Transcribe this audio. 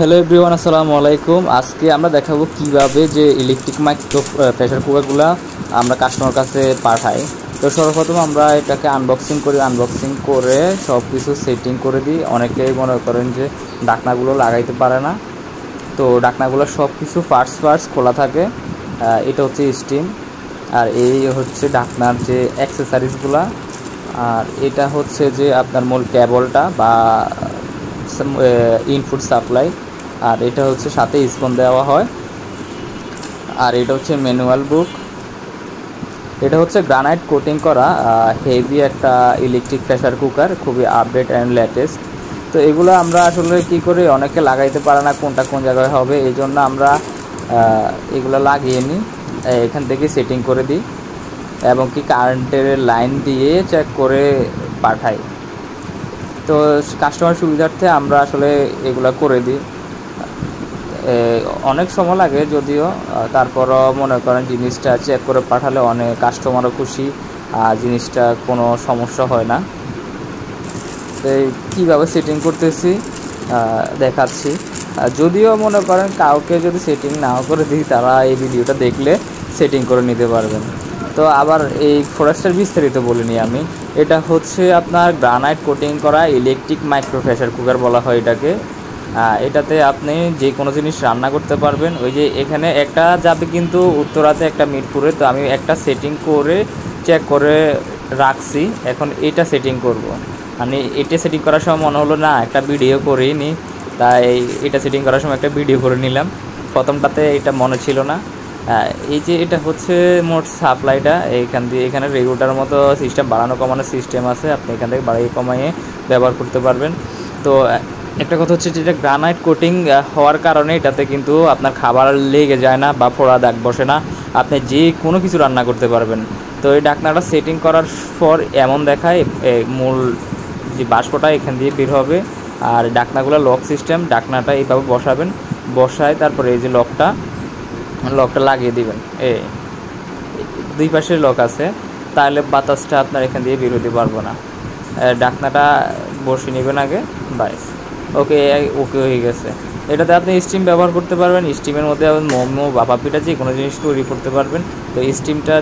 Hello everyone, আসসালামু আলাইকুম। আজকে আমরা দেখাবো কিভাবে যে ইলেকট্রিক মাইক্রো প্রেসার কুকারগুলো আমরা কাস্টমার কাছে পাঠাই। তো সর্বপ্রথম আমরা এটাকে আনবক্সিং করে সব কিছু সেটিং করে দিই। অনেকেই মনে করেন যে ঢাকনাগুলো লাগাইতে পারে না, তো ঢাকনাগুলো সব কিছু পার্টস খোলা থাকে। এটা হচ্ছে স্টিম, আর এই হচ্ছে ঢাকনার যে অ্যাক্সেসারিজগুলা, আর এটা হচ্ছে যে আপনার মূল কেবলটা বা ইনপুট সাপ্লাই, আর এটা হচ্ছে সাথে স্পন দেওয়া হয়। আর এটা হচ্ছে ম্যানুয়াল বুক। এটা হচ্ছে গ্রানাইট কোটিং করা হেভি একটা ইলেকট্রিক প্রেসার কুকার, খুবই আপডেট অ্যান্ড লেটেস্ট। তো এগুলো আমরা আসলে কি করি, অনেকে লাগাইতে পারে না কোনটা কোন জায়গায় হবে, এই জন্য আমরা এগুলো লাগিয়ে নিই, এখান থেকে সেটিং করে দিই এবং কি কারেন্টের লাইন দিয়ে চেক করে পাঠাই। তো কাস্টমার সুবিধার্থে আমরা আসলে এগুলো করে দিই। অনেক সময় লাগে যদিও, তারপরও মনে করেন জিনিসটা চেক করে পাঠালে অনেক কাস্টমারও খুশি, জিনিসটা কোনো সমস্যা হয় না। তো কীভাবে সেটিং করতেছি দেখাচ্ছি। যদিও মনে করেন কাউকে যদি সেটিং নাও করে দিই, তারা এই ভিডিওটা দেখলে সেটিং করে নিতে পারবেন। তো আবার এই ফোরাস্টার বিস্তারিত বলিনি আমি। এটা হচ্ছে আপনার গ্রানাইট কোটিং করা ইলেকট্রিক মাইক্রো প্রেসার কুকার বলা হয় এটাকে। এটাতে আপনি যে কোনো জিনিস রান্না করতে পারবেন। ওই যে এখানে একটা যাবে কিন্তু উত্তরাতে, একটা মিরপুরে, তো আমি একটা সেটিং করে চেক করে রাখছি, এখন এটা সেটিং করব। মানে এটা সেটিং করার সময় মনে হলো না একটা ভিডিও করেই নিই, তাই এটা সেটিং করার সময় একটা ভিডিও করে নিলাম। প্রথমটাতে এটা মনে ছিল না। এই যে এটা হচ্ছে মোট সাপ্লাইটা, এইখান দিয়ে এখানে রেগুলেটার মতো সিস্টেম, বাড়ানো কমানোর সিস্টেম আছে, আপনি এখান থেকে বাড়িয়ে কমাইয়ে ব্যবহার করতে পারবেন। তো একটা কথা হচ্ছে যেটা গ্রানাইট কোটিং হওয়ার কারণে এটাতে কিন্তু আপনার খাবার লেগে যায় না বা ফোড়া দাগ বসে না, আপনি যে কোনো কিছু রান্না করতে পারবেন। তো এই ঢাকনাটা সেটিং করার পর এমন দেখায়, মূল যে বাষ্পটা এখান দিয়ে বের হবে। আর ঢাকনাগুলো লক সিস্টেম, ঢাকনাটা এইভাবে বসাবেন, বসায় তারপরে এই যে লকটা লাগিয়ে দিবেন। দুই পাশে লক আছে, তাহলে বাতাসটা আপনার এখান দিয়ে বের হতে পারবো না। ঢাকনাটা বসিয়ে নেবেন আগে, বাইস ওকে হয়ে গেছে। এটাতে আপনি স্টিম ব্যবহার করতে পারবেন, স্টিমের মধ্যে মোমো বা পাপিটা যে কোনো জিনিস তৈরি করতে পারবেন। তো স্টিমটা